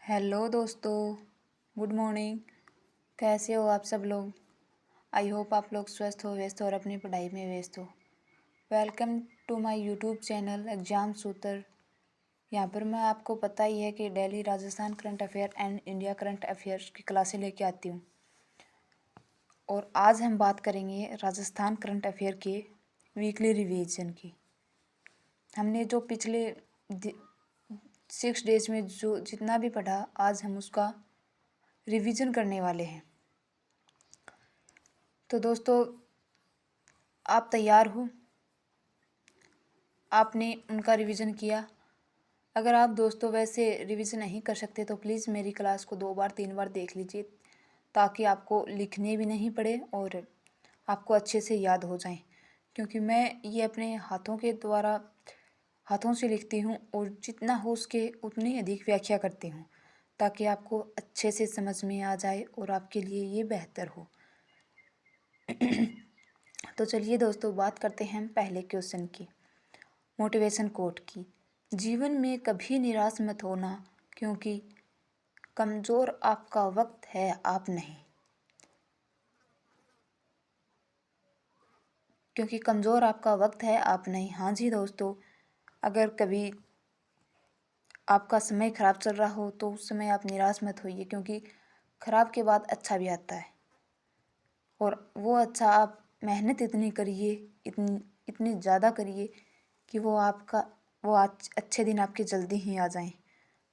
Hello दोस्तों, good morning. कैसे हो आप सब लोग? आई होप आप लोग स्वस्थ हो, व्यस्त हो और अपनी पढ़ाई में व्यस्त हो। Welcome to my YouTube channel exam Sutra. यहाँ पर मैं आपको पता ही है कि daily Rajasthan current affair and India current affairs की क्लासें लेके आती हूँ। और आज हम बात करेंगे राजस्थान करंट अफेयर के वीकली रिवीजन की। हमने जो पिछले 6 डेज में जो जितना भी पढ़ा, आज हम उसका रिवीजन करने वाले हैं। तो दोस्तों, आप तैयार हो? आपने उनका रिवीजन किया? अगर आप दोस्तों वैसे रिवीजन नहीं कर सकते तो प्लीज़ मेरी क्लास को 2 बार 3 बार देख लीजिए, ताकि आपको लिखने भी नहीं पड़े और आपको अच्छे से याद हो जाएं। क्योंकि मैं ये अपने हाथों के द्वारा हाथों से लिखती हूँ और जितना हो उसके उतनी अधिक व्याख्या करती हूँ, ताकि आपको अच्छे से समझ में आ जाए और आपके लिए ये बेहतर हो। तो चलिए दोस्तों, बात करते हैं हम पहले क्वेश्चन की, मोटिवेशन कोट की। जीवन में कभी निराश मत होना, क्योंकि कमज़ोर आपका वक्त है, आप नहीं। क्योंकि कमज़ोर आपका वक्त है, आप नहीं। हाँ जी दोस्तों, अगर कभी आपका समय ख़राब चल रहा हो तो उस समय आप निराश मत होइए, क्योंकि ख़राब के बाद अच्छा भी आता है। और वो अच्छा आप मेहनत इतनी करिए, इतनी इतनी ज़्यादा करिए कि वो आज अच्छे दिन आपके जल्दी ही आ जाएं।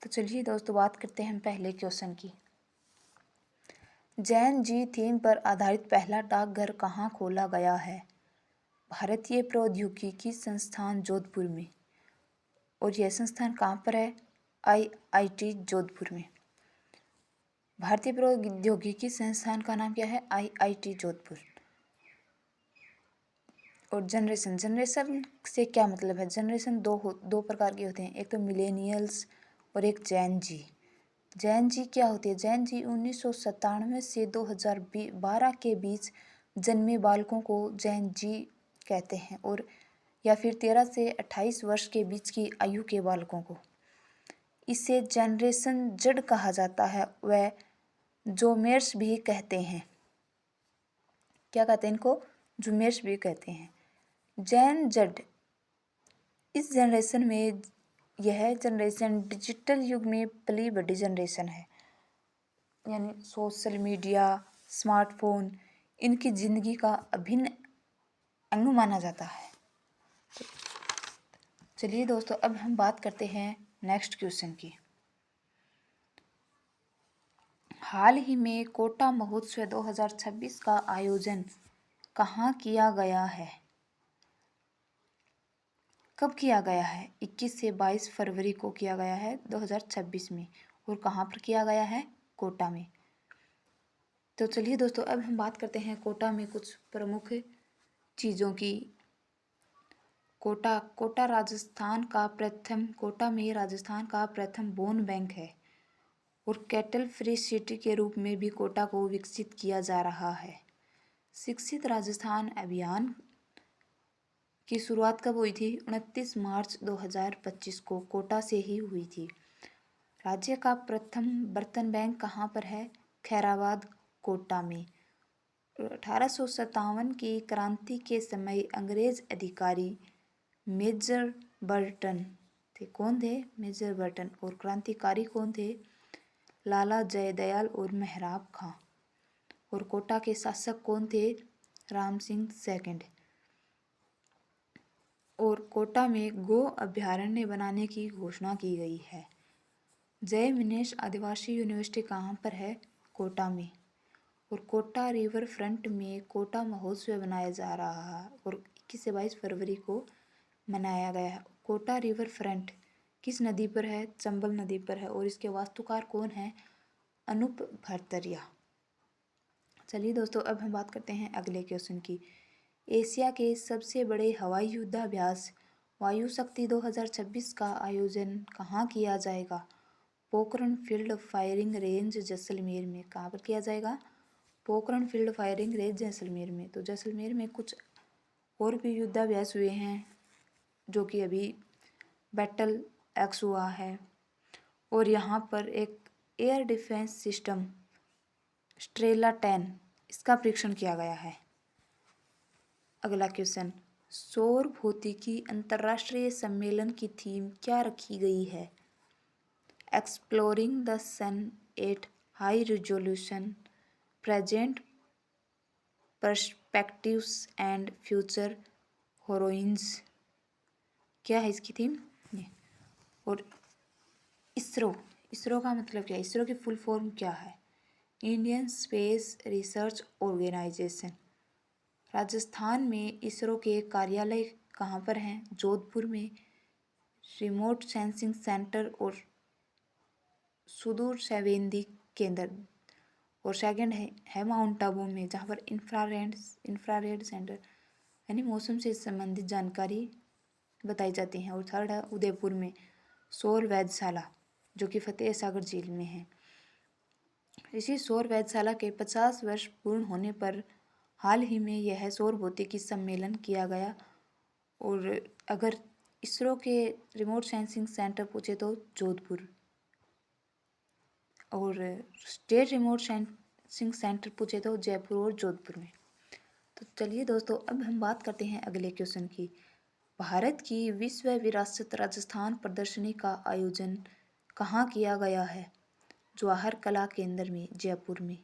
तो चलिए दोस्तों, बात करते हैं हम पहले क्वेश्चन की। जैन जी थीम पर आधारित पहला डाकघर कहाँ खोला गया है? भारतीय प्रौद्योगिकी संस्थान जोधपुर में। और यह संस्थान कहाँ पर है? IIT जोधपुर में। भारतीय प्रौद्योगिकी संस्थान का नाम क्या है? IIT जोधपुर। और जनरेशन से क्या मतलब है? जनरेशन दो प्रकार के होते हैं, एक तो मिलेनियल्स और एक जैन जी। जैन जी क्या होती है? जैन जी 1997 से 2012 के बीच जन्मे बालकों को जैन जी कहते हैं, और या फिर 13 से 28 वर्ष के बीच की आयु के बालकों को। इसे जनरेशन जेड कहा जाता है। वह जोमेर्स भी कहते हैं। क्या कहते हैं इनको? जूमेर्स भी कहते हैं। जैन जेड, इस जनरेशन में यह जनरेशन डिजिटल युग में पली बड़ी जनरेशन है। यानी सोशल मीडिया, स्मार्टफोन इनकी ज़िंदगी का अभिन्न अंग माना जाता है। चलिए दोस्तों, अब हम बात करते हैं नेक्स्ट क्वेश्चन की। हाल ही में कोटा महोत्सव 2026 का आयोजन कहाँ किया गया है? कब किया गया है? 21 से 22 फरवरी को किया गया है 2026 में। और कहाँ पर किया गया है? कोटा में। तो चलिए दोस्तों, अब हम बात करते हैं कोटा में कुछ प्रमुख चीज़ों की। कोटा में राजस्थान का प्रथम बोन बैंक है, और कैटल फ्री सिटी के रूप में भी कोटा को विकसित किया जा रहा है। शिक्षित राजस्थान अभियान की शुरुआत कब हुई थी? 29 मार्च 2025 को कोटा से ही हुई थी। राज्य का प्रथम बर्तन बैंक कहाँ पर है? खैराबाद, कोटा में। 1857 की क्रांति के समय अंग्रेज अधिकारी मेजर बर्टन थे। कौन थे? Major Burton. और क्रांतिकारी कौन थे? लाला जयदयाल और मेहराब खां। और कोटा के शासक कौन थे? राम सिंह सेकंड। और कोटा में गो अभयारण्य बनाने की घोषणा की गई है। जय मिनेश आदिवासी यूनिवर्सिटी कहाँ पर है? कोटा में। और कोटा रिवर फ्रंट में कोटा महोत्सव मनाया जा रहा है, और 21 से 22 फरवरी को मनाया गया है। कोटा रिवर फ्रंट किस नदी पर है? चंबल नदी पर है। और इसके वास्तुकार कौन है? अनूप भरतरिया। चलिए दोस्तों, अब हम बात करते हैं अगले क्वेश्चन की। एशिया के सबसे बड़े हवाई युद्धाभ्यास वायु शक्ति 2026 का आयोजन कहाँ किया जाएगा? Pokhran field firing range Jaisalmer में। कहाँ पर किया जाएगा? Pokhran field firing range Jaisalmer में। तो जैसलमेर में कुछ और भी युद्धाभ्यास हुए हैं, जो कि अभी बैटल एक्स हुआ है। और यहाँ पर एक एयर डिफेंस सिस्टम स्ट्रेला 10 इसका परीक्षण किया गया है। अगला क्वेश्चन, सौर भौतिकी अंतर्राष्ट्रीय सम्मेलन की थीम क्या रखी गई है? Exploring the sun at high resolution, present perspectives and future horizons. क्या है इसकी थीम? ये। और इसरो का मतलब क्या है? इसरो की फुल फॉर्म क्या है? Indian space research organisation. Rajasthan में इसरो के कार्यालय कहाँ पर हैं? जोधपुर में रिमोट सेंसिंग सेंटर और सुदूर संवेदी केंद्र। और सेकंड है माउंट आबू में, जहाँ पर इंफ्रारेड सेंटर यानी मौसम से संबंधित जानकारी बताई जाती है। और थर्ड है उदयपुर में सौर वेधशाला, जो कि फतेह सागर झील में है। इसी सौर वेधशाला के 50 वर्ष पूर्ण होने पर हाल ही में यह सौर भौतिकी सम्मेलन किया गया। और अगर इसरो के रिमोट सेंसिंग सेंटर पूछे तो जोधपुर, और स्टेट रिमोट सेंसिंग सेंटर पूछे तो जयपुर और जोधपुर में। तो चलिए दोस्तों, अब हम बात करते हैं अगले क्वेश्चन की। भारत की विश्व विरासत राजस्थान प्रदर्शनी का आयोजन कहाँ किया गया है? जवाहर कला केंद्र में, जयपुर में।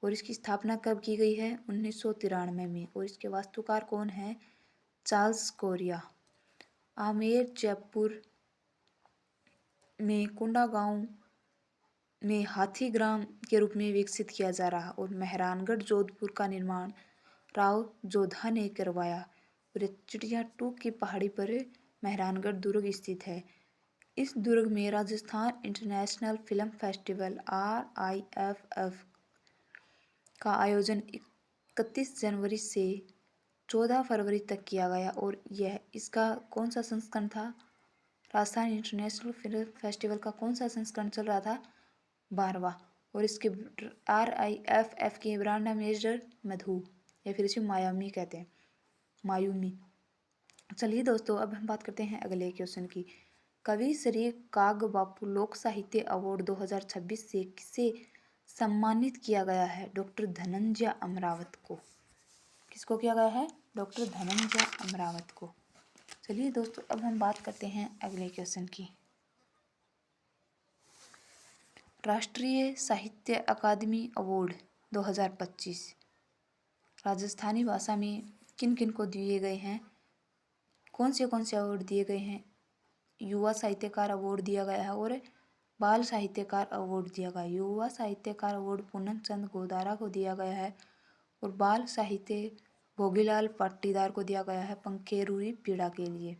और इसकी स्थापना कब की गई है? 1993 में। और इसके वास्तुकार कौन है? Charles Korea. आमेर जयपुर में कोंडागांव में हाथी ग्राम के रूप में विकसित किया जा रहा। और मेहरानगढ़ जोधपुर का निर्माण राव जोधा ने करवाया। और चिड़िया 2 की पहाड़ी पर मेहरानगढ़ दुर्ग स्थित है। इस दुर्ग में Rajasthan international film festival RIFF का आयोजन 31 जनवरी से 14 फरवरी तक किया गया। और यह इसका कौन सा संस्करण था? राजस्थान इंटरनेशनल फिल्म फेस्टिवल का कौन सा संस्करण चल रहा था? 12वां। और इसके RIFF की ब्रांड एम्बेसडर मधु, या फिर इसे मायामी कहते हैं, मायूमी। चलिए दोस्तों, अब हम बात करते हैं अगले क्वेश्चन की। कवि श्री कागबापू लोक साहित्य अवार्ड 2026 से किसे सम्मानित किया गया है? डॉक्टर धनंजय अमरावत को। किसको किया गया है? डॉक्टर धनंजय अमरावत को। चलिए दोस्तों, अब हम बात करते हैं अगले क्वेश्चन की। राष्ट्रीय साहित्य अकादमी अवार्ड 2025 राजस्थानी भाषा में किन किन को दिए गए हैं? कौन से अवार्ड दिए गए हैं? युवा साहित्यकार अवार्ड दिया गया है और बाल साहित्यकार अवार्ड दिया गया है। युवा साहित्यकार अवार्ड पूनम चंद गोदारा को दिया गया है। और बाल साहित्य भोगीलाल पाटीदार को दिया गया है पंखेरुई पीड़ा के लिए।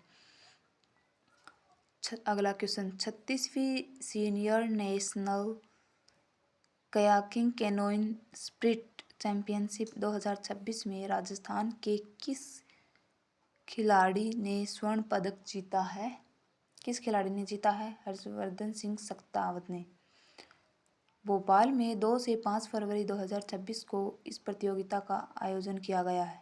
अगला क्वेश्चन, 36वीं senior national kayaking canoeing sprint championship 2026 में राजस्थान के किस खिलाड़ी ने स्वर्ण पदक जीता है? किस खिलाड़ी ने जीता है? हर्षवर्धन सिंह सक्तावत ने। भोपाल में 2 से 5 फरवरी 2026 को इस प्रतियोगिता का आयोजन किया गया है।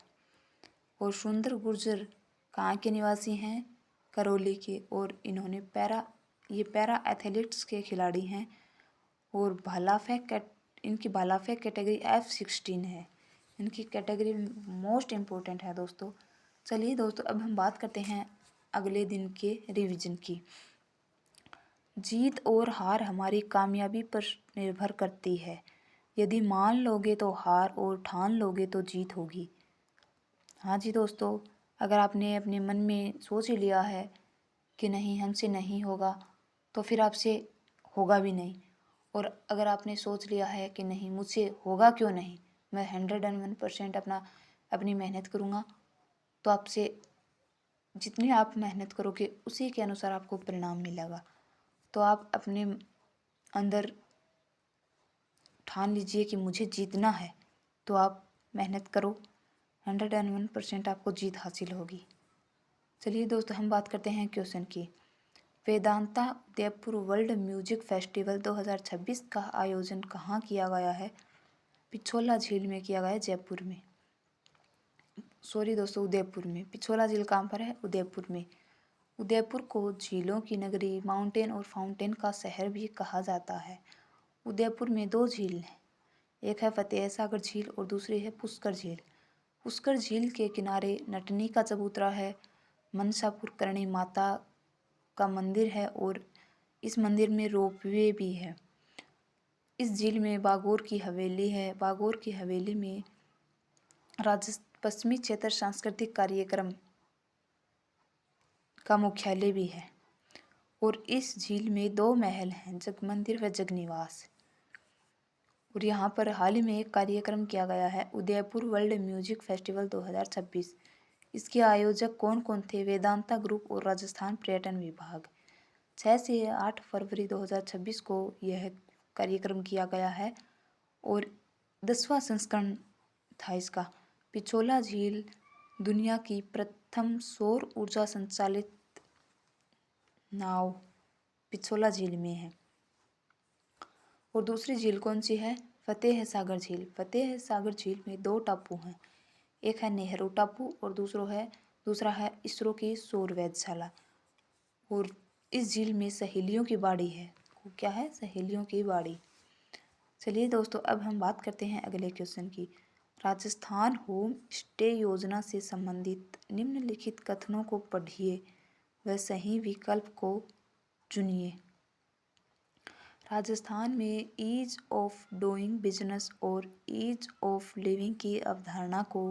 और सुंदर गुर्जर कहाँ के निवासी हैं? करौली के। और इन्होंने पैरा एथलीट्स के खिलाड़ी हैं। और इनकी भाला फेंक कैटेगरी F16 है। इनकी कैटेगरी मोस्ट इम्पोर्टेंट है दोस्तों। चलिए दोस्तों, अब हम बात करते हैं अगले दिन के रिवीजन की। जीत और हार हमारी कामयाबी पर निर्भर करती है। यदि मान लोगे तो हार और ठान लोगे तो जीत होगी। हाँ जी दोस्तों, अगर आपने अपने मन में सोच ही लिया है कि नहीं हमसे नहीं होगा, तो फिर आपसे होगा भी नहीं। और अगर आपने सोच लिया है कि नहीं मुझसे होगा क्यों नहीं, मैं 101% अपनी मेहनत करूँगा, तो आपसे जितनी आप मेहनत करोगे उसी के अनुसार आपको परिणाम मिलेगा। तो आप अपने अंदर ठान लीजिए कि मुझे जीतना है, तो आप मेहनत करो, 101% आपको जीत हासिल होगी। चलिए दोस्तों, हम बात करते हैं क्वेश्चन की। Vedanta Udaipur world music festival 2026 का आयोजन कहाँ किया गया है? पिछोला झील में किया गया है, जयपुर में। सॉरी दोस्तों, उदयपुर में। पिछोला झील कहाँ पर है? उदयपुर में। उदयपुर को झीलों की नगरी, माउंटेन और फाउंटेन का शहर भी कहा जाता है। उदयपुर में 2 झील हैं, एक है फतेह सागर झील और दूसरी है पुष्कर झील। पुष्कर झील के किनारे नटनी का चबूतरा है, मनसापुर करणी माता का मंदिर है और इस मंदिर में रोपवे भी है। इस झील में बागोर की हवेली है। बागोर की हवेली में पश्चिमी क्षेत्र सांस्कृतिक कार्यक्रम का मुख्यालय भी है और इस झील में 2 महल हैं, जग मंदिर व जग निवास। और यहाँ पर हाल ही में एक कार्यक्रम किया गया है, उदयपुर वर्ल्ड म्यूजिक फेस्टिवल 2026। इसके आयोजक कौन कौन थे? वेदांता ग्रुप और राजस्थान पर्यटन विभाग। 6 से 8 फरवरी 2026 को यह कार्यक्रम किया गया है और 10वां संस्करण था इसका। पिछोला झील दुनिया की प्रथम सौर ऊर्जा संचालित नाव पिछोला झील में है। और दूसरी झील कौन सी है? फतेह सागर झील। फतेह सागर झील में 2 टापू हैं, एक है नेहरू टापू और दूसरा है इसरो की सौर वेधशाला। और इस झील में सहेलियों की बाड़ी है। क्या है? सहेलियों की बाड़ी। चलिए दोस्तों, अब हम बात करते हैं अगले क्वेश्चन की। राजस्थान होम स्टे योजना से संबंधित निम्नलिखित कथनों को पढ़िए व सही विकल्प को चुनिए। राजस्थान में ईज ऑफ डूइंग बिजनेस और ईज ऑफ लिविंग की अवधारणा को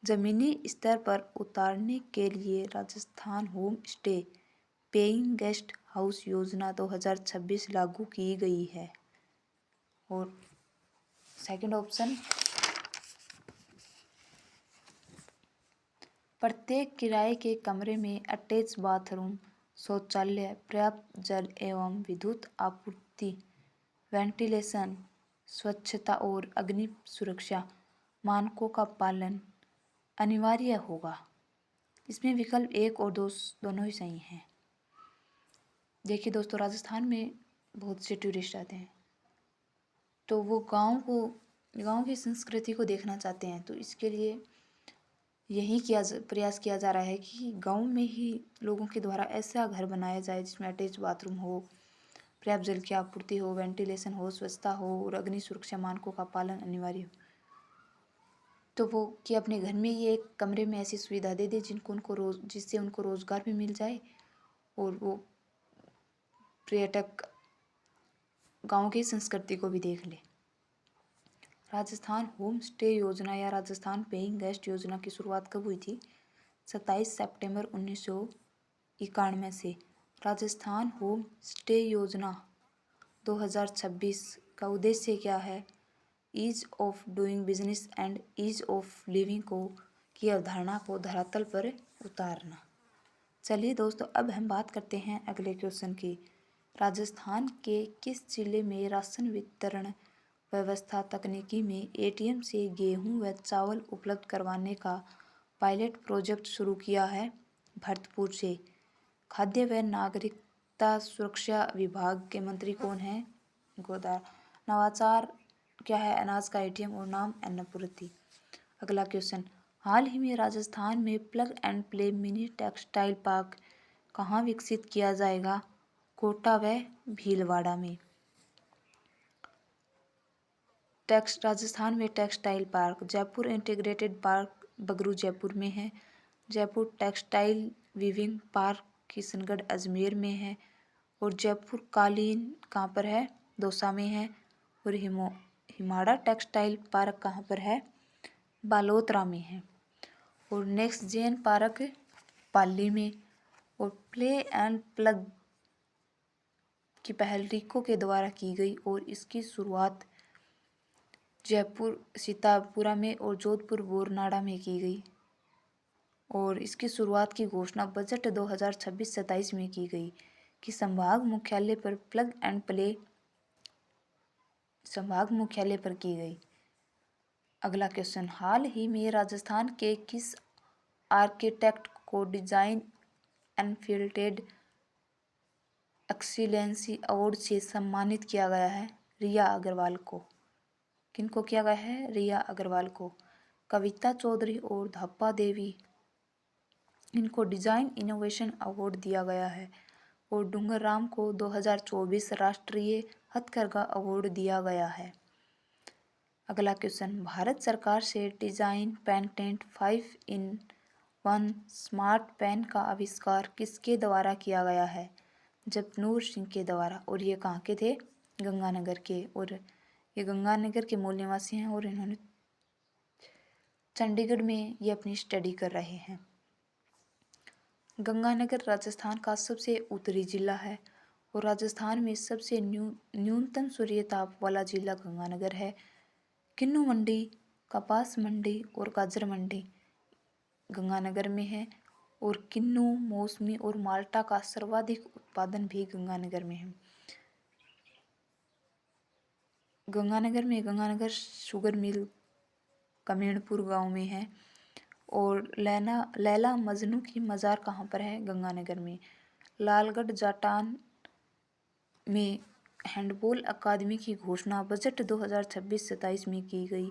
जमीनी स्तर पर उतारने के लिए Rajasthan home stay paying guest house योजना 2026 लागू की गई है। और सेकंड ऑप्शन, प्रत्येक किराए के कमरे में अटैच बाथरूम, शौचालय, पर्याप्त जल एवं विद्युत आपूर्ति, वेंटिलेशन, स्वच्छता और अग्नि सुरक्षा मानकों का पालन अनिवार्य होगा। इसमें विकल्प 1 और 2 दोनों ही सही हैं। देखिए दोस्तों, राजस्थान में बहुत से टूरिस्ट आते हैं, तो वो गांव की संस्कृति को देखना चाहते हैं, तो इसके लिए यही प्रयास किया जा रहा है कि गांव में ही लोगों के द्वारा ऐसा घर बनाया जाए जिसमें अटैच बाथरूम हो, पर्याप्त जल की आपूर्ति हो, वेंटिलेशन हो, स्वच्छता हो और अग्नि सुरक्षा मानकों का पालन अनिवार्य हो। तो वो कि अपने घर में ही एक कमरे में ऐसी सुविधा दे दे जिससे उनको रोजगार भी मिल जाए और वो पर्यटक गांव की संस्कृति को भी देख ले। राजस्थान होम स्टे योजना या राजस्थान पेइंग गेस्ट योजना की शुरुआत कब हुई थी? 27 सितंबर 1991 से। राजस्थान होम स्टे योजना 2026 का उद्देश्य क्या है? Ease of doing business and ease of living की अवधारणा को धरातल पर उतारना। चलिए दोस्तों, अब हम बात करते हैं अगले क्वेश्चन की। राजस्थान के किस जिले में राशन वितरण व्यवस्था तकनीकी में एटीएम से गेहूं व चावल उपलब्ध करवाने का पायलट प्रोजेक्ट शुरू किया है? भरतपुर से। खाद्य व नागरिकता सुरक्षा विभाग के मंत्री कौन हैं? गोदार। नवाचार क्या है? अनाज का एटीएम और नाम अन्नपूर्ति। अगला क्वेश्चन, हाल ही में राजस्थान में plug and play mini textile park कहाँ विकसित किया जाएगा? कोटा व भीलवाड़ा में। राजस्थान में textile park Jaipur integrated park Bagru Jaipur में है, Jaipur textile weaving park Kishangarh Ajmer में है और जयपुर कालीन कहाँ पर है? दौसा में है और हिमाड़ा टेक्सटाइल पार्क कहाँ पर है? बालोतरा में है और नेक्स्ट जेन पार्क पाली में। और प्ले एंड प्लग की पहल रिको के द्वारा की गई और इसकी शुरुआत जयपुर सीतापुरा में और जोधपुर बोरनाड़ा में की गई और इसकी शुरुआत की घोषणा बजट 2026-27 में की गई कि संभाग मुख्यालय पर प्लग एंड प्ले संभाग मुख्यालय पर की गई। अगला क्वेश्चन, हाल ही में राजस्थान के किस आर्किटेक्ट को डिजाइन एनफील्डेड एक्सीलेंसी अवार्ड से सम्मानित किया गया है? रिया अग्रवाल को। किनको किया गया है? रिया अग्रवाल को। कविता चौधरी और धप्पा देवी, इनको डिजाइन इनोवेशन अवार्ड दिया गया है और डूंगरराम को 2024 राष्ट्रीय हथकरघा अवार्ड दिया गया है। अगला क्वेश्चन, भारत सरकार से design patent 5-in-1 smart pen का आविष्कार किसके द्वारा किया गया है? जपनूर सिंह के द्वारा। और ये कहाँ के थे? गंगानगर के। और ये गंगानगर के मूल निवासी हैं और इन्होंने चंडीगढ़ में ये अपनी स्टडी कर रहे हैं। गंगानगर राजस्थान का सबसे उत्तरी जिला है और राजस्थान में सबसे न्यूनतम सूर्य ताप वाला जिला गंगानगर है। किन्नू मंडी, कपास मंडी और गाजर मंडी गंगानगर में है और किन्नू, मौसमी और माल्टा का सर्वाधिक उत्पादन भी गंगानगर में है। गंगानगर शुगर मिल कमेणपुर गांव में है। और लैला मजनू की मज़ार कहाँ पर है? गंगानगर में। लालगढ़ जाटान में हैंडबॉल अकादमी की घोषणा बजट 2026-27 में की गई।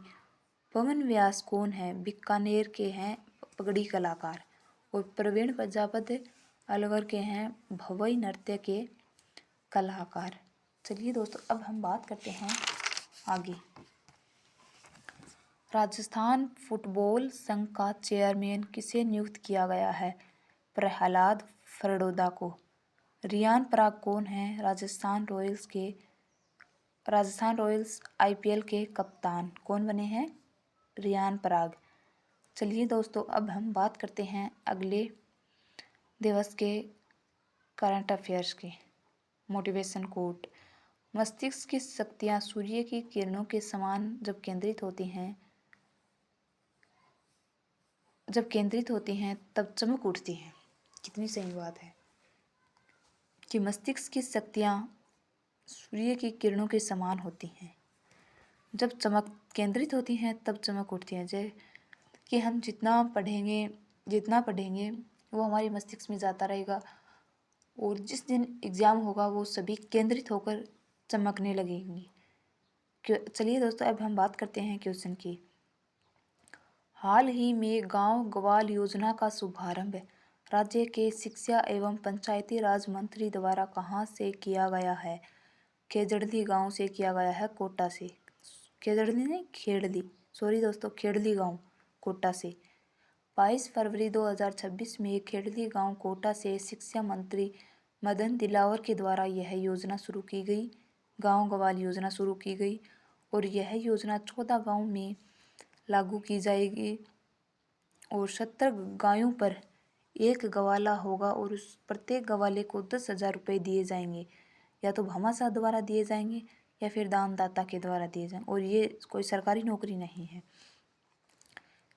पवन व्यास कौन है? बीकानेर के हैं पगड़ी कलाकार। और प्रवीण प्रजापति अलवर के हैं भवई नृत्य के कलाकार। चलिए दोस्तों, अब हम बात करते हैं आगे। राजस्थान फुटबॉल संघ का चेयरमैन किसे नियुक्त किया गया है? प्रहलाद फरडोदा को। रियान पराग कौन है? राजस्थान रॉयल्स IPL के कप्तान कौन बने हैं? रियान पराग। चलिए दोस्तों, अब हम बात करते हैं अगले दिवस के करंट अफेयर्स के। मोटिवेशन कोट, मस्तिष्क की शक्तियाँ सूर्य की किरणों के समान जब केंद्रित होती हैं तब चमक उठती हैं। कितनी सही बात है कि मस्तिष्क की शक्तियाँ सूर्य की किरणों के समान होती हैं। जब चमक केंद्रित होती हैं तब चमक उठती है। जैसे कि हम जितना पढ़ेंगे वो हमारे मस्तिष्क में जाता रहेगा और जिस दिन एग्ज़ाम होगा वो सभी केंद्रित होकर चमकने लगेंगी। चलिए दोस्तों, अब हम बात करते हैं क्वेश्चन की। हाल ही में गांव गवाल योजना का शुभारंभ राज्य के शिक्षा एवं पंचायती राज मंत्री द्वारा कहाँ से किया गया है? खेजड़ली गांव से किया गया है, कोटा से। खेजड़ली नहीं, खेड़ली गांव, कोटा से। 22 फरवरी 2026 में खेड़ली गांव कोटा से शिक्षा मंत्री मदन दिलावर के द्वारा यह योजना शुरू की गई। गांव गवाल योजना शुरू की गई और यह योजना 14 गाँव में लागू की जाएगी और 70 गायों पर एक गवाला होगा और उस प्रत्येक गवाले को 10,000 रुपये दिए जाएंगे। या तो भामाशाह द्वारा दिए जाएंगे या फिर दानदाता के द्वारा दिए जाएंगे और ये कोई सरकारी नौकरी नहीं है।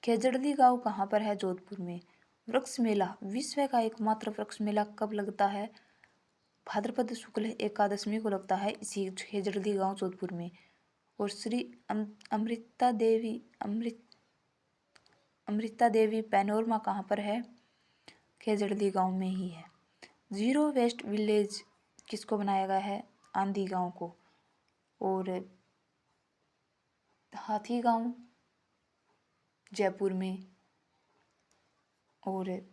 खेजड़ली गांव कहाँ पर है? जोधपुर में। वृक्ष मेला, विश्व का एकमात्र वृक्ष मेला कब लगता है? भाद्रपद शुक्ल एकादशमी को लगता है इसी खेजड़ली गांव जोधपुर में। और श्री अमृता देवी पैनोरमा कहाँ पर है? खेजड़ली गांव में ही है। जीरो वेस्ट विलेज किसको बनाया गया है? आंधी गांव को। और हाथी गांव जयपुर में। और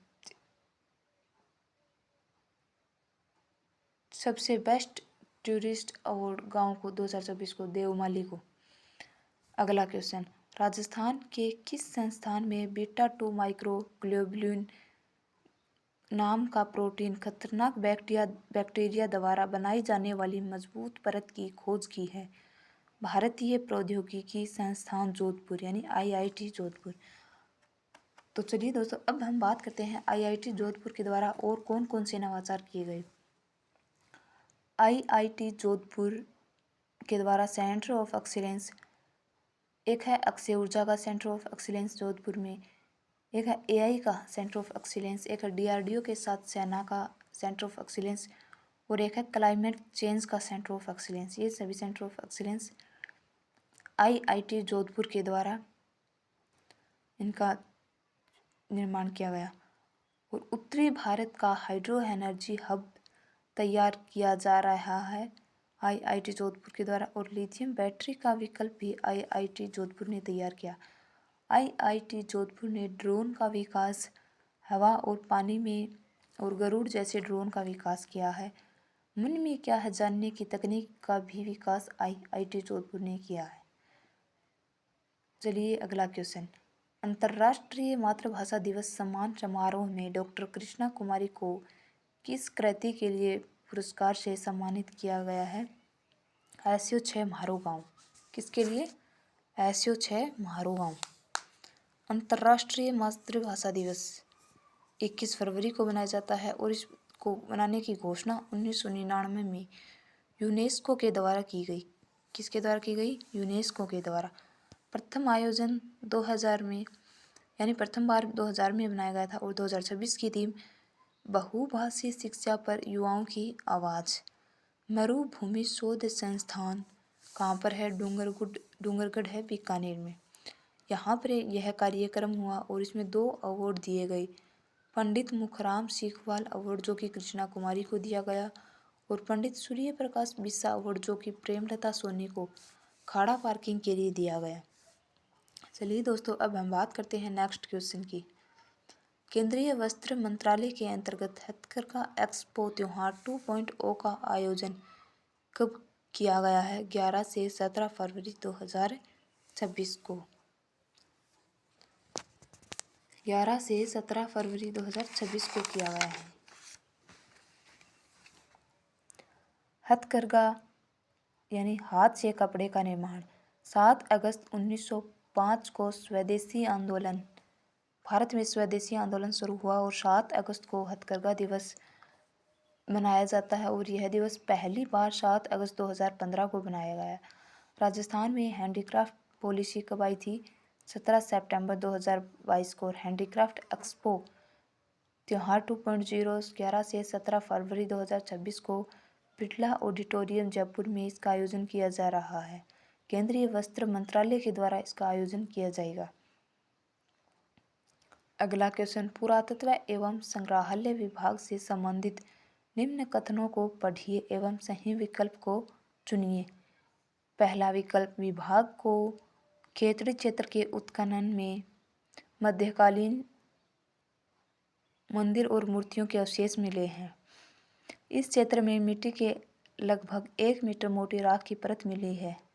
सबसे बेस्ट टूरिस्ट अवार्ड गांव को 2024 को देवमाली को। अगला क्वेश्चन, राजस्थान के किस संस्थान में बीटा-2 माइक्रोग्लोबुलिन नाम का प्रोटीन खतरनाक बैक्टीरिया द्वारा बनाई जाने वाली मजबूत परत की खोज की है? भारतीय प्रौद्योगिकी संस्थान जोधपुर यानी IIT जोधपुर। तो चलिए दोस्तों, अब हम बात करते हैं IIT जोधपुर के द्वारा और कौन कौन से नवाचार किए गए। IIT जोधपुर के द्वारा सेंटर ऑफ एक्सीलेंस, एक है अक्षय ऊर्जा का सेंटर ऑफ एक्सीलेंस जोधपुर में, एक है AI का सेंटर ऑफ एक्सीलेंस, एक है DRDO के साथ सेना का सेंटर ऑफ एक्सीलेंस और एक है क्लाइमेट चेंज का सेंटर ऑफ एक्सीलेंस। ये सभी centre of excellence IIT Jodhpur के द्वारा इनका निर्माण किया गया। और उत्तरी भारत का हाइड्रो एनर्जी हब तैयार किया जा रहा है IIT जोधपुर के द्वारा। और लिथियम बैटरी का विकल्प भी IIT जोधपुर ने तैयार किया। IIT जोधपुर ने ड्रोन का विकास हवा और पानी में और गरुड़ जैसे ड्रोन का विकास किया है। मन में क्या है जानने की तकनीक का भी विकास IIT जोधपुर ने किया है। चलिए अगला क्वेश्चन। अंतर्राष्ट्रीय मातृभाषा दिवस सम्मान समारोह में डॉक्टर कृष्णा कुमारी को किस कृति के लिए पुरस्कार से सम्मानित किया गया है? SO 6 म्हारो गाँव। किसके लिए? SO 6 म्हारो गाँव। अंतर्राष्ट्रीय मातृभाषा दिवस 21 फरवरी को मनाया जाता है और इसको मनाने की घोषणा 1999 में यूनेस्को के द्वारा की गई। किसके द्वारा की गई? यूनेस्को के द्वारा। प्रथम आयोजन 2000 में प्रथम बार 2000 में बनाया गया था और 2026 की थीम बहुभाषी शिक्षा पर युवाओं की आवाज़। मरुभूमि शोध संस्थान कहाँ पर है? डूंगरगढ़ है बीकानेर में। यहाँ पर यह कार्यक्रम हुआ और इसमें 2 अवार्ड दिए गए। पंडित मुखराम सीखवाल अवार्ड जो कि कृष्णा कुमारी को दिया गया और पंडित सूर्य प्रकाश बिस्सा अवार्ड जो कि प्रेमलता सोनी को खाड़ा पार्किंग के लिए दिया गया। चलिए दोस्तों, अब हम बात करते हैं नेक्स्ट क्वेश्चन की। केंद्रीय वस्त्र मंत्रालय के अंतर्गत हथकरघा एक्सपो त्योहार 2.0 का आयोजन कब किया गया है? 11 से 17 फरवरी 2026 को। 11 से 17 फरवरी 2026 को किया गया है। हथकरघा हाथ से कपड़े का निर्माण 7 अगस्त 1905 को स्वदेशी आंदोलन भारत में स्वदेशी आंदोलन शुरू हुआ और 7 अगस्त को हथकरघा दिवस मनाया जाता है और यह दिवस पहली बार 7 अगस्त 2015 को बनाया गया। राजस्थान में हैंडीक्राफ्ट पॉलिसी कब आई थी? 17 सितंबर 2022 को। और हैंडीक्राफ्ट एक्सपो त्योहार 2.0 11 से 17 फरवरी 2026 को बिरला ऑडिटोरियम जयपुर में इसका आयोजन किया जा रहा है। केंद्रीय वस्त्र मंत्रालय के द्वारा इसका आयोजन किया जाएगा। अगला क्वेश्चन। पुरातत्व एवं संग्रहालय विभाग से संबंधित निम्न कथनों को पढ़िए एवं सही विकल्प को चुनिए। पहला विकल्प, विभाग को खेतड़ी क्षेत्र के उत्खनन में मध्यकालीन मंदिर और मूर्तियों के अवशेष मिले हैं। इस क्षेत्र में मिट्टी के लगभग 1 मीटर मोटी राख की परत मिली है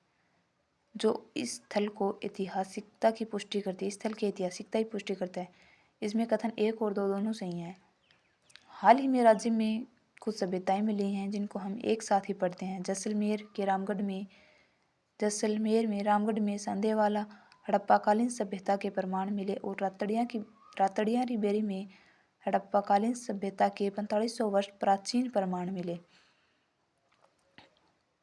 जो इस स्थल को ऐतिहासिकता की पुष्टि करती है। स्थल की ऐतिहासिकता की पुष्टि करता है। इसमें कथन 1 और 2 दोनों सही हैं। हाल ही में राज्य में कुछ सभ्यताएं मिली हैं जिनको हम एक साथ ही पढ़ते हैं। जैसलमेर में रामगढ़ में संदेवाला हड़प्पाकालीन सभ्यता के प्रमाण मिले और रातड़ियाँ रिबेरी में हड़प्पाकालीन सभ्यता के 4500 वर्ष प्राचीन प्रमाण मिले।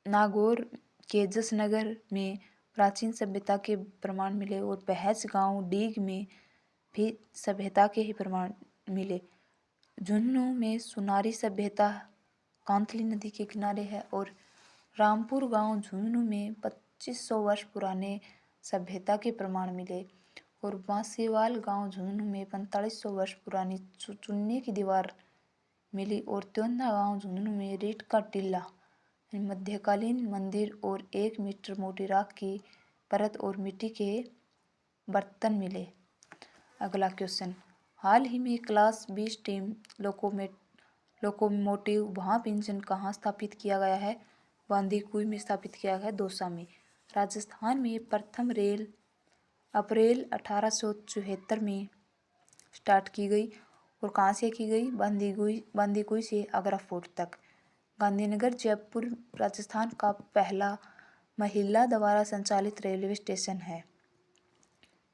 नागौर के जसनगर में प्राचीन सभ्यता के प्रमाण मिले और बहस गांव डीग में भी सभ्यता के ही प्रमाण मिले। झुंझुनू में सुनारी सभ्यता कांतली नदी के किनारे है और रामपुर गांव झुंझुनू में 2500 वर्ष पुराने सभ्यता के प्रमाण मिले और बांसीवाल गांव झुंझुनू में 4500 वर्ष पुरानी चूने की दीवार मिली और त्योंदा गांव झुंझुनू में रीठ का टीला मध्यकालीन मंदिर और 1 मीटर मोटी राख की परत और मिट्टी के बर्तन मिले। अगला क्वेश्चन। हाल ही में क्लास 20 टीम लोकोमोटिव भाप इंजन कहाँ स्थापित किया गया है? बांदीकुई में स्थापित किया गया है, दौसा में। राजस्थान में प्रथम रेल अप्रैल 1874 में स्टार्ट की गई और कहाँ से की गई? बांदीकुई से आगरा फोर्ट तक। गांधीनगर जयपुर राजस्थान का पहला महिला द्वारा संचालित रेलवे स्टेशन है।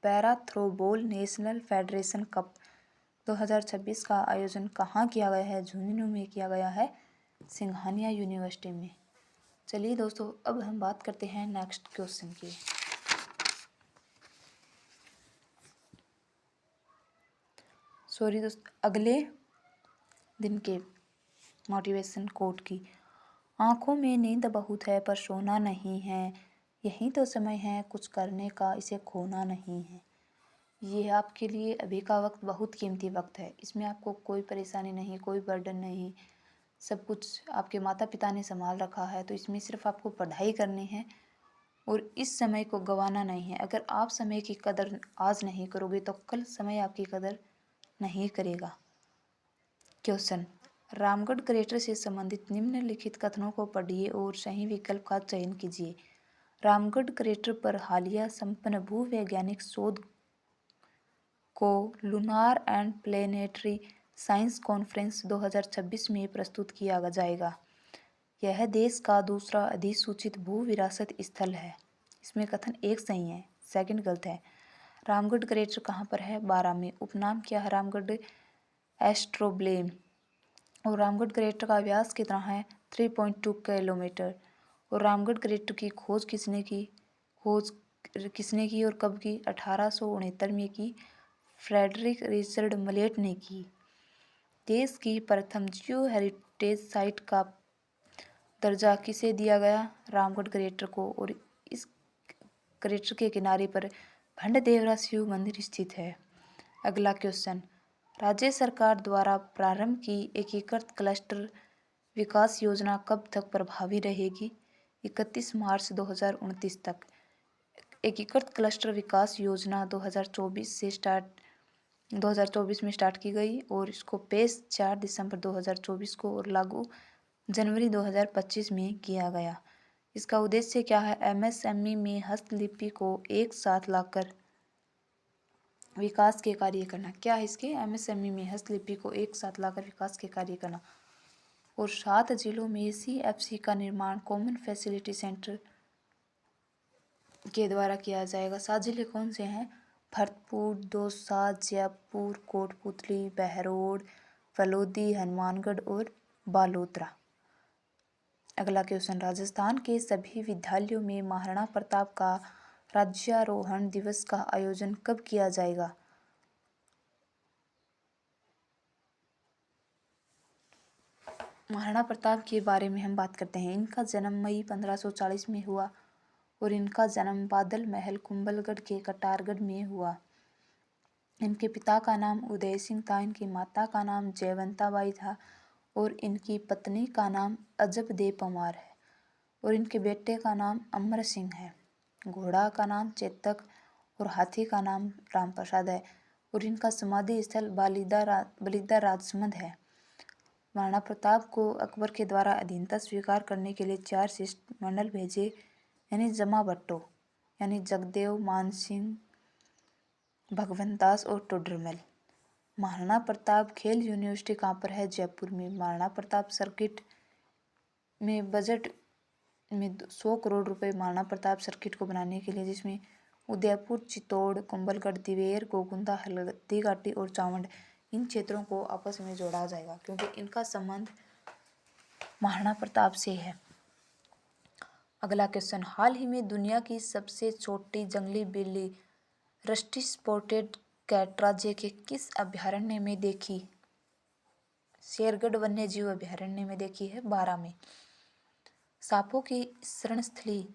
Para throwball national federation cup 2026 का आयोजन कहाँ किया गया है? झुंझुनू में किया गया है, सिंघानिया यूनिवर्सिटी में। चलिए दोस्तों, अब हम बात करते हैं नेक्स्ट क्वेश्चन की। अगले दिन के मोटिवेशन कोट की। आँखों में नींद बहुत है पर सोना नहीं है, यही तो समय है कुछ करने का, इसे खोना नहीं है। ये आपके लिए अभी का वक्त बहुत कीमती वक्त है। इसमें आपको कोई परेशानी नहीं, कोई बर्डन नहीं, सब कुछ आपके माता पिता ने संभाल रखा है। तो इसमें सिर्फ आपको पढ़ाई करनी है और इस समय को गंवाना नहीं है। अगर आप समय की कदर आज नहीं करोगे तो कल समय आपकी कदर नहीं करेगा। क्वेश्चन, रामगढ़ क्रेटर से संबंधित निम्नलिखित कथनों को पढ़िए और सही विकल्प का चयन कीजिए। रामगढ़ क्रेटर पर हालिया संपन्न भूवैज्ञानिक शोध को lunar and planetary science conference 2026 में प्रस्तुत किया जाएगा। यह देश का दूसरा अधिसूचित भू विरासत स्थल है। इसमें कथन एक सही है, सेकंड गलत है। रामगढ़ क्रेटर कहाँ पर है? बारां में। उपनाम क्या है रामगढ़? एस्ट्रोब्लेम। और रामगढ़ क्रेटर का व्यास कितना है? 3.2 किलोमीटर। और रामगढ़ क्रेटर की खोज किसने की और कब की? 1869 में की, फ्रेडरिक रिचर्ड मलेट ने की। देश की प्रथम जियो हेरिटेज साइट का दर्जा किसे दिया गया? रामगढ़ क्रेटर को। और इस क्रेटर के किनारे पर भंडदेवरा शिव मंदिर स्थित है। अगला क्वेश्चन, राज्य सरकार द्वारा प्रारंभ की एकीकृत क्लस्टर विकास योजना कब तक प्रभावी रहेगी? 31 मार्च 2029 तक। एकीकृत क्लस्टर विकास योजना 2024 में स्टार्ट की गई और इसको पेश 4 दिसंबर 2024 को और लागू जनवरी 2025 में किया गया। इसका उद्देश्य क्या है? एमएसएमई में हस्तलिपि को एक साथ लाकर विकास के कार्य करना। क्या है इसके? एमएसएमई में हस्तलिपि को एक साथ लाकर विकास के कार्य करना। और 7 जिलों में सीएफसी का निर्माण कॉमन फैसिलिटी सेंटर के द्वारा किया जाएगा। 7 जिले कौन से हैं? भरतपुर, दौसा, जयपुर, कोटपुतली, बहरोड, फलोदी, हनुमानगढ़ और बालोतरा। अगला क्वेश्चन, राजस्थान के सभी विद्यालयों में महाराणा प्रताप का राज्यारोहण दिवस का आयोजन कब किया जाएगा? महाराणा प्रताप के बारे में हम बात करते हैं। इनका जन्म मई 1540 में हुआ और इनका जन्म बादल महल कुंभलगढ़ के कटारगढ़ में हुआ। इनके पिता का नाम उदय सिंह था, इनकी माता का नाम जयवंताबाई था और इनकी पत्नी का नाम अजबदे पमार है और इनके बेटे का नाम अमर सिंह है। घोड़ा का नाम चेतक और हाथी का नाम रामप्रसाद है और इनका समाधि स्थल बलिदा राजसमंद है। महाराणा प्रताप को अकबर के द्वारा अधीनता स्वीकार करने के लिए 4 शिष्टमंडल भेजे, यानी जमाबट्टो, यानी जगदेव, मानसिंह, भगवंत दास और टोडरमल। महाराणा प्रताप खेल यूनिवर्सिटी कहाँ पर है? जयपुर में। महाराणा प्रताप सर्किट में बजट में 100 करोड़ रुपए महाराणा प्रताप सर्किट को बनाने के लिए, जिसमें उदयपुर, चित्तौड़, कुंभलगढ़, दिवेर, गोकुंदा, हल्दीघाटी और चावंड, इन क्षेत्रों को आपस में जोड़ा जाएगा क्योंकि इनका संबंध महाराणा प्रताप से है। अगला क्वेश्चन, हाल ही में दुनिया की सबसे छोटी जंगली बिल्ली रस्टी स्पॉटेड कैट राज्य के किस अभयारण्य में देखी? शेरगढ़ वन्य जीव अभयारण्य में देखी है, 12 में। सांपों की शरणस्थली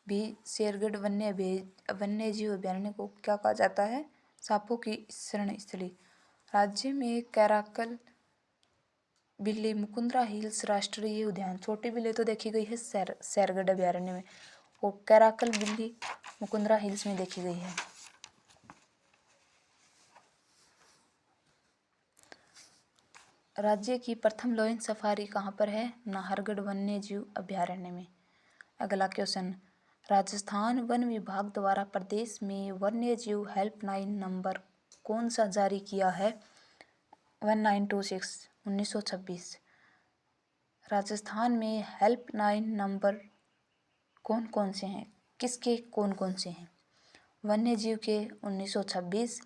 भी शेरगढ़ वन्य जीव अभयारण्य को क्या कहा जाता है? सांपों की शरणस्थली। राज्य में कैराकल बिल्ली मुकुंदरा हिल्स राष्ट्रीय उद्यान, छोटी बिल्ली तो देखी गई है शेरगढ़ अभयारण्य में और कैराकल बिल्ली मुकुंदरा हिल्स में देखी गई है। राज्य की प्रथम लायन सफारी कहाँ पर है? नाहरगढ़ वन्य जीव अभयारण्य में। अगला क्वेश्चन, राजस्थान वन विभाग द्वारा प्रदेश में वन्य जीव हेल्पलाइन नंबर कौन सा जारी किया है? 1926 1926। राजस्थान में हेल्पलाइन नंबर कौन कौन से हैं? किसके कौन कौन से हैं? वन्य जीव के 1926,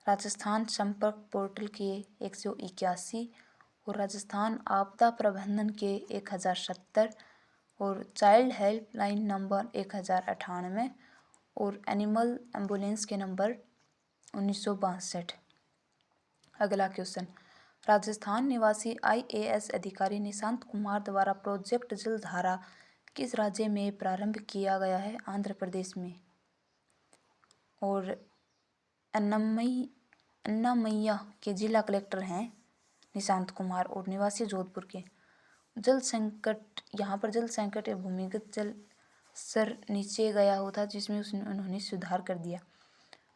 राजस्थान संपर्क पोर्टल के 181 और राजस्थान आपदा प्रबंधन के 1070 और चाइल्ड हेल्पलाइन नंबर 1098 और एनिमल एम्बुलेंस के नंबर 1962। अगला क्वेश्चन, राजस्थान निवासी IAS अधिकारी निशांत कुमार द्वारा प्रोजेक्ट जलधारा किस राज्य में प्रारंभ किया गया है? आंध्र प्रदेश में। और अन्नामैया के जिला कलेक्टर हैं निशांत कुमार और निवासी जोधपुर के। जल संकट, यहाँ पर जल संकट या भूमिगत जल स्तर नीचे गया होता जिसमें उन्होंने सुधार कर दिया।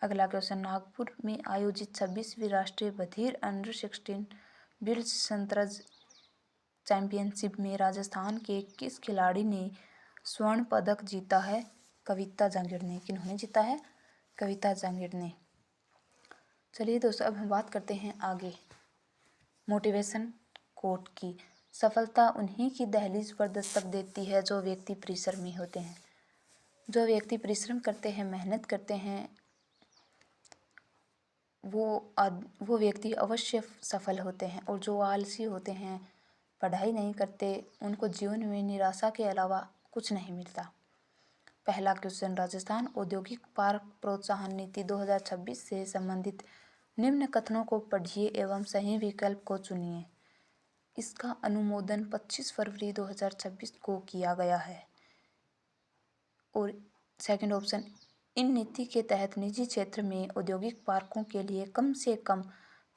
अगला क्वेश्चन, नागपुर में आयोजित 26वीं राष्ट्रीय बधिर अंडर 16 विश्व शतरंज चैंपियनशिप में राजस्थान के किस खिलाड़ी ने स्वर्ण पदक जीता है? कविता जहांगीर ने। किन्होंने जीता है? कविता जहांगीर ने। चलिए दोस्तों, अब हम बात करते हैं आगे मोटिवेशन कोट की। सफलता उन्हीं की दहलीज पर दस्तक देती है जो व्यक्ति परिश्रमी होते हैं। जो व्यक्ति परिश्रम करते हैं, मेहनत करते हैं, वो व्यक्ति अवश्य सफल होते हैं। और जो आलसी होते हैं, पढ़ाई नहीं करते, उनको जीवन में निराशा के अलावा कुछ नहीं मिलता। पहला क्वेश्चन, राजस्थान औद्योगिक पार्क प्रोत्साहन नीति 2026 से संबंधित निम्न कथनों को पढ़िए एवं सही विकल्प को चुनिए। इसका अनुमोदन 25 फरवरी 2026 को किया गया है। और सेकंड ऑप्शन, इन नीति के तहत निजी क्षेत्र में औद्योगिक पार्कों के लिए कम से कम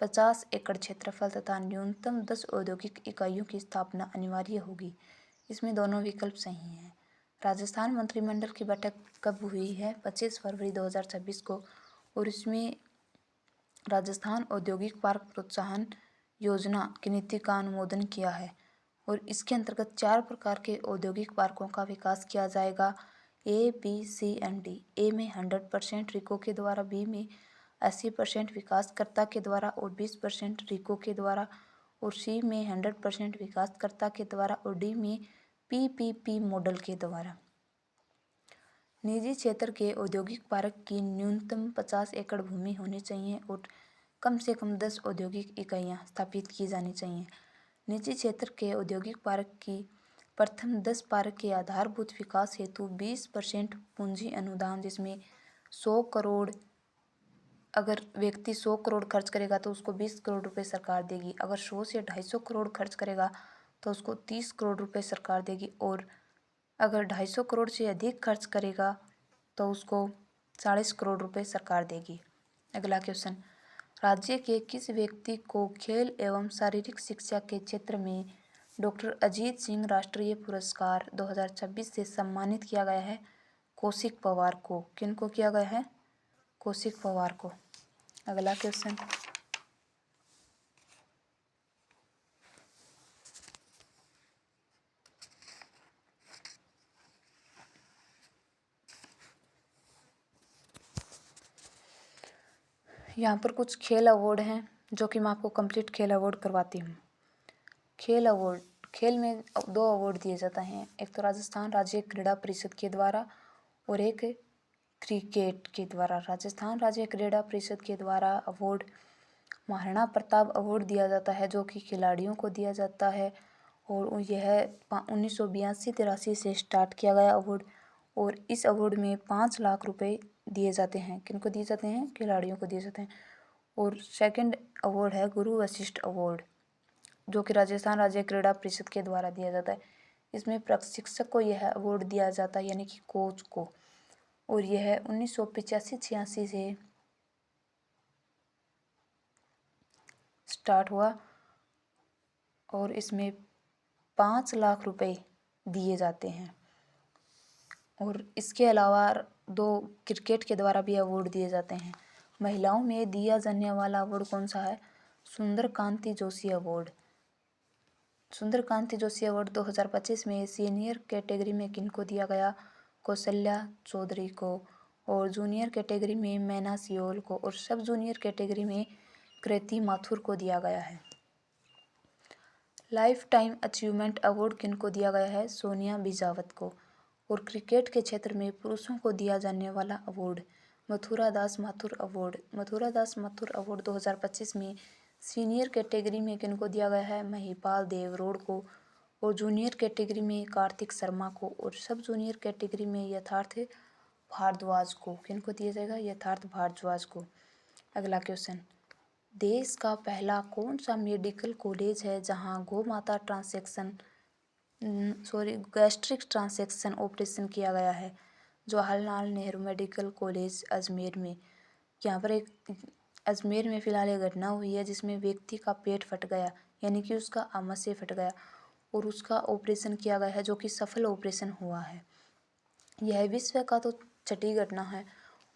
50 एकड़ क्षेत्रफल तथा न्यूनतम 10 औद्योगिक इकाइयों की स्थापना अनिवार्य होगी। इसमें दोनों विकल्प सही हैं। राजस्थान मंत्रिमंडल की बैठक कब हुई है? 25 फरवरी 2026 को। और इसमें राजस्थान औद्योगिक पार्क प्रोत्साहन योजना की नीति का अनुमोदन किया है। और इसके अंतर्गत 4 प्रकार के औद्योगिक पार्कों का विकास किया जाएगा। ए, बी, सी एंड डी। ए में 100% रिको के द्वारा, बी में 80% विकासकर्ता के द्वारा और 20% रिको के द्वारा, और सी में 100% विकासकर्ता के द्वारा और डी में पीपीपी मॉडल के द्वारा। निजी क्षेत्र के औद्योगिक पार्क की न्यूनतम 50 एकड़ भूमि होनी चाहिए और कम से कम 10 औद्योगिक इकाइयाँ स्थापित की जानी चाहिए। निजी क्षेत्र के औद्योगिक पार्क की प्रथम 10 पार्क के आधारभूत विकास हेतु 20% पूंजी अनुदान, जिसमें 100 करोड़, अगर व्यक्ति 100 करोड़ खर्च करेगा तो उसको 20 करोड़ रुपए सरकार देगी। अगर 100 से 250 करोड़ खर्च करेगा तो उसको 30 करोड़ रुपए सरकार देगी। और अगर 250 करोड़ से अधिक खर्च करेगा तो उसको 40 करोड़ रुपए सरकार देगी। अगला क्वेश्चन, राज्य के किस व्यक्ति को खेल एवं शारीरिक शिक्षा के क्षेत्र में डॉक्टर अजीत सिंह राष्ट्रीय पुरस्कार 2026 से सम्मानित किया गया है? कौशिक पवार को। किनको किया गया है? कौशिक पवार को। अगला क्वेश्चन, यहाँ पर कुछ खेल अवार्ड हैं जो कि मैं आपको कंप्लीट खेल अवार्ड करवाती हूँ। खेल अवार्ड, खेल में 2 अवार्ड दिए जाते हैं, एक तो राजस्थान राज्य क्रीड़ा परिषद के द्वारा और एक क्रिकेट के द्वारा। राजस्थान राज्य क्रीड़ा परिषद के द्वारा अवार्ड महाराणा प्रताप अवार्ड दिया जाता है जो कि खिलाड़ियों को दिया जाता है। और यह 1982-83 से स्टार्ट किया गया अवार्ड। और इस अवार्ड में 5 लाख रुपए दिए जाते हैं। किनको दिए जाते हैं? खिलाड़ियों को दिए जाते हैं। और सेकंड अवार्ड है गुरु वशिष्ठ अवार्ड, जो कि राजस्थान राज्य क्रीड़ा परिषद के द्वारा दिया जाता है। इसमें प्रशिक्षक को यह अवार्ड दिया जाता है, यानी कि कोच को। और यह 1985-86 से स्टार्ट हुआ और इसमें 5 लाख रुपए दिए जाते हैं। और इसके अलावा 2 क्रिकेट के द्वारा भी अवार्ड दिए जाते हैं। महिलाओं में दिया जाने वाला अवार्ड कौन सा है? सुंदर कांति जोशी अवार्ड। सुंदर कांति जोशी अवार्ड 2025 में सीनियर कैटेगरी में किनको दिया गया? कौशल्या चौधरी को। और जूनियर कैटेगरी में मैना सियोल को। और सब जूनियर कैटेगरी में कृति माथुर को दिया गया है। लाइफ टाइम अचीवमेंट अवार्ड किनको दिया गया है? सोनिया बिजावत को। और क्रिकेट के क्षेत्र में पुरुषों को दिया जाने वाला अवार्ड मथुरा दास माथुर अवार्ड। मथुरा दास माथुर अवार्ड 2025 में सीनियर कैटेगरी में किनको दिया गया है? महिपाल देवरोड को। और जूनियर कैटेगरी में कार्तिक शर्मा को। और सब जूनियर कैटेगरी में यथार्थ भारद्वाज को। किनको दिया जाएगा? यथार्थ भारद्वाज को। अगला क्वेश्चन, देश का पहला कौन सा मेडिकल कॉलेज है जहां गौमाता गैस्ट्रिक ट्रांसेक्शन ऑपरेशन किया गया है? जवाहरलाल नेहरू मेडिकल कॉलेज अजमेर में। यहाँ पर एक अजमेर में फ़िलहाल एक घटना हुई है जिसमें व्यक्ति का पेट फट गया, यानी कि उसका आमाशय फट गया और उसका ऑपरेशन किया गया है, जो कि सफल ऑपरेशन हुआ है। यह विश्व का तो छठी घटना है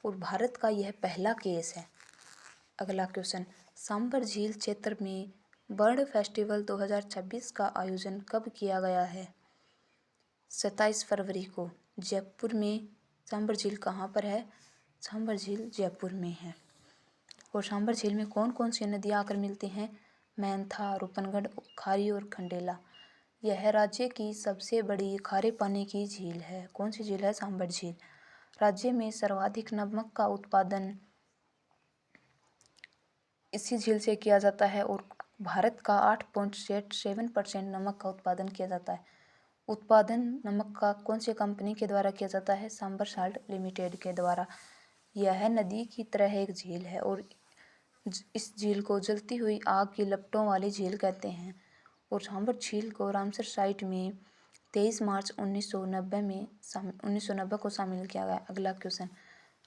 और भारत का यह पहला केस है। अगला क्वेश्चन, सांबर झील क्षेत्र में बर्ड फेस्टिवल 2026 का आयोजन कब किया गया है? 27 फरवरी को जयपुर में। सांबर झील कहाँ पर है? सांबर झील जयपुर में है। और सांबर झील में कौन कौन सी नदियाँ आकर मिलती हैं? मैंथा, रूपनगढ़, खारी और खंडेला। यह राज्य की सबसे बड़ी खारे पानी की झील है। कौन सी झील है? सांबर झील। राज्य में सर्वाधिक नमक का उत्पादन इसी झील से किया जाता है और भारत का 8.7% नमक का उत्पादन किया जाता है। उत्पादन नमक का कौन सी कंपनी के द्वारा किया जाता है? सांबर साल्ट लिमिटेड के द्वारा। यह नदी की तरह एक झील है और इस झील को जलती हुई आग की लपटों वाली झील कहते हैं। और सांबर झील को रामसर साइट में 23 मार्च 1990 को शामिल किया गया। अगला क्वेश्चन,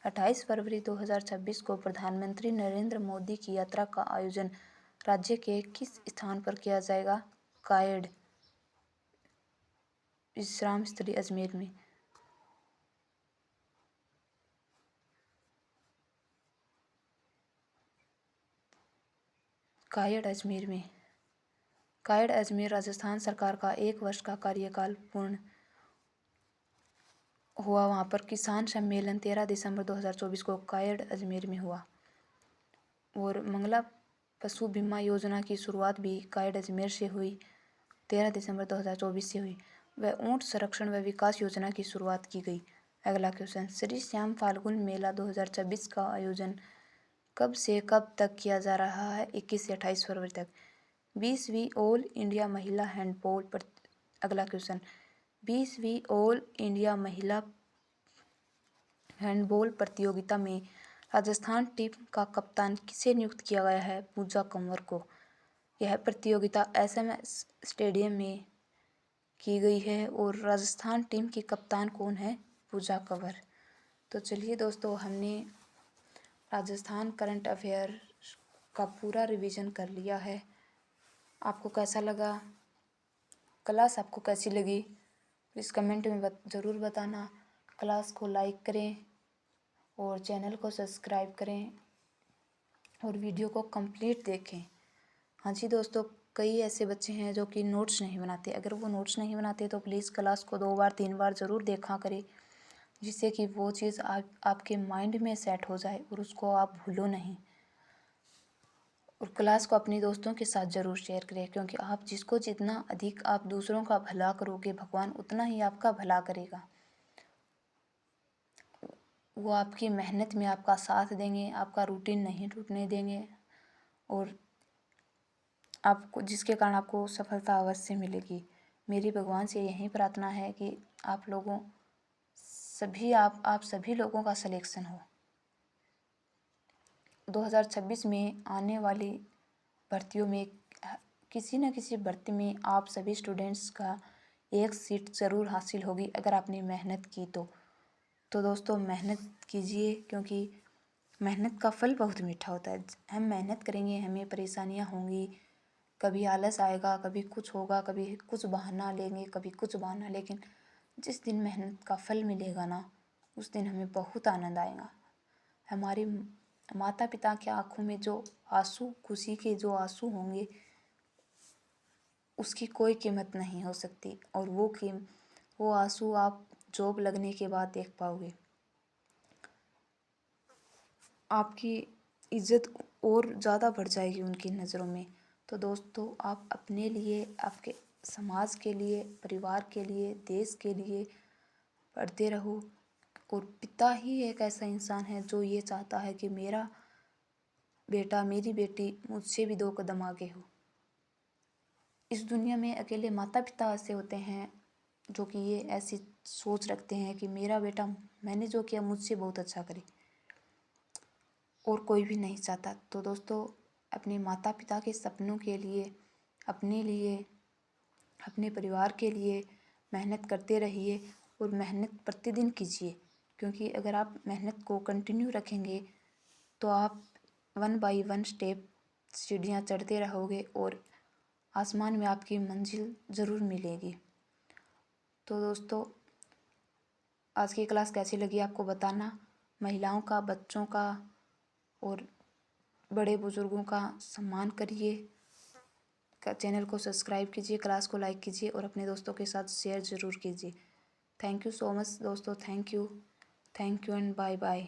28 फरवरी 2026 को प्रधानमंत्री नरेंद्र मोदी की यात्रा का आयोजन राज्य के किस स्थान पर किया जाएगा? कायड़ विश्राम स्थली अजमेर में। कायड़ अजमेर में। कायड़ अजमेर राजस्थान सरकार का 1 वर्ष का कार्यकाल पूर्ण हुआ। वहाँ पर किसान सम्मेलन 13 दिसंबर 2024 को कायड़ अजमेर में हुआ। और मंगला पशु बीमा योजना की शुरुआत भी कायड़ अजमेर से हुई, 13 दिसंबर 2024 से हुई। वह ऊंट संरक्षण व विकास योजना की शुरुआत की गई। अगला क्वेश्चन, श्री श्याम फाल्गुन मेला 2026 का आयोजन कब से कब तक किया जा रहा है? 21 से 28 फरवरी तक। 20वीं ऑल इंडिया महिला हैंडबॉल अगला क्वेश्चन, 20वीं ऑल इंडिया महिला हैंडबॉल प्रतियोगिता में राजस्थान टीम का कप्तान किसे नियुक्त किया गया है? पूजा कंवर को। यह प्रतियोगिता SMS स्टेडियम में की गई है और राजस्थान टीम की कप्तान कौन है? पूजा कंवर। तो चलिए दोस्तों, हमने राजस्थान करंट अफेयर का पूरा रिवीजन कर लिया है। आपको कैसा लगा? क्लास आपको कैसी लगी? प्लीज़ कमेंट में ज़रूर बताना। क्लास को लाइक करें और चैनल को सब्सक्राइब करें और वीडियो को कंप्लीट देखें। हाँ जी दोस्तों, कई ऐसे बच्चे हैं जो कि नोट्स नहीं बनाते। अगर वो नोट्स नहीं बनाते तो प्लीज़ क्लास को 2 बार 3 बार ज़रूर देखा करें, जिससे कि वो चीज़ आपके माइंड में सेट हो जाए और उसको आप भूलो नहीं। और क्लास को अपने दोस्तों के साथ ज़रूर शेयर करें, क्योंकि आप जिसको जितना अधिक आप दूसरों का भला करोगे, भगवान उतना ही आपका भला करेगा। वो आपकी मेहनत में आपका साथ देंगे, आपका रूटीन नहीं टूटने देंगे और आपको जिसके कारण आपको सफलता अवश्य मिलेगी। मेरी भगवान से यही प्रार्थना है कि आप लोगों सभी आप सभी लोगों का सिलेक्शन हो। 2026 में आने वाली भर्तियों में किसी न किसी भर्ती में आप सभी स्टूडेंट्स का एक सीट ज़रूर हासिल होगी, अगर आपने मेहनत की तो दोस्तों मेहनत कीजिए, क्योंकि मेहनत का फल बहुत मीठा होता है। हम मेहनत करेंगे, हमें परेशानियां होंगी, कभी आलस आएगा, कभी कुछ होगा, कभी कुछ बहाना लेंगे, कभी कुछ बहाना, लेकिन जिस दिन मेहनत का फल मिलेगा ना, उस दिन हमें बहुत आनंद आएगा। हमारे माता पिता की आंखों में जो आंसू, खुशी के जो आंसू होंगे, उसकी कोई कीमत नहीं हो सकती। और वो आंसू आप जॉब लगने के बाद देख पाओगे। आपकी इज्जत और ज़्यादा बढ़ जाएगी उनकी नज़रों में। तो दोस्तों, आप अपने लिए, आपके समाज के लिए, परिवार के लिए, देश के लिए पढ़ते रहो। और पिता ही एक ऐसा इंसान है जो ये चाहता है कि मेरा बेटा, मेरी बेटी मुझसे भी 2 कदम आगे हो। इस दुनिया में अकेले माता पिता ऐसे होते हैं जो कि ये ऐसी सोच रखते हैं कि मेरा बेटा, मैंने जो किया मुझसे बहुत अच्छा करे, और कोई भी नहीं चाहता। तो दोस्तों, अपने माता पिता के सपनों के लिए, अपने लिए, अपने परिवार के लिए मेहनत करते रहिए और मेहनत प्रतिदिन कीजिए। क्योंकि अगर आप मेहनत को कंटिन्यू रखेंगे तो आप 1 बाय 1 स्टेप सीढ़ियाँ चढ़ते रहोगे और आसमान में आपकी मंजिल ज़रूर मिलेगी। तो दोस्तों, आज की क्लास कैसी लगी आपको बताना। महिलाओं का, बच्चों का और बड़े बुजुर्गों का सम्मान करिए चैनल को सब्सक्राइब कीजिए, क्लास को लाइक कीजिए और अपने दोस्तों के साथ शेयर ज़रूर कीजिए। थैंक यू सो मच दोस्तों, thank you and bye bye.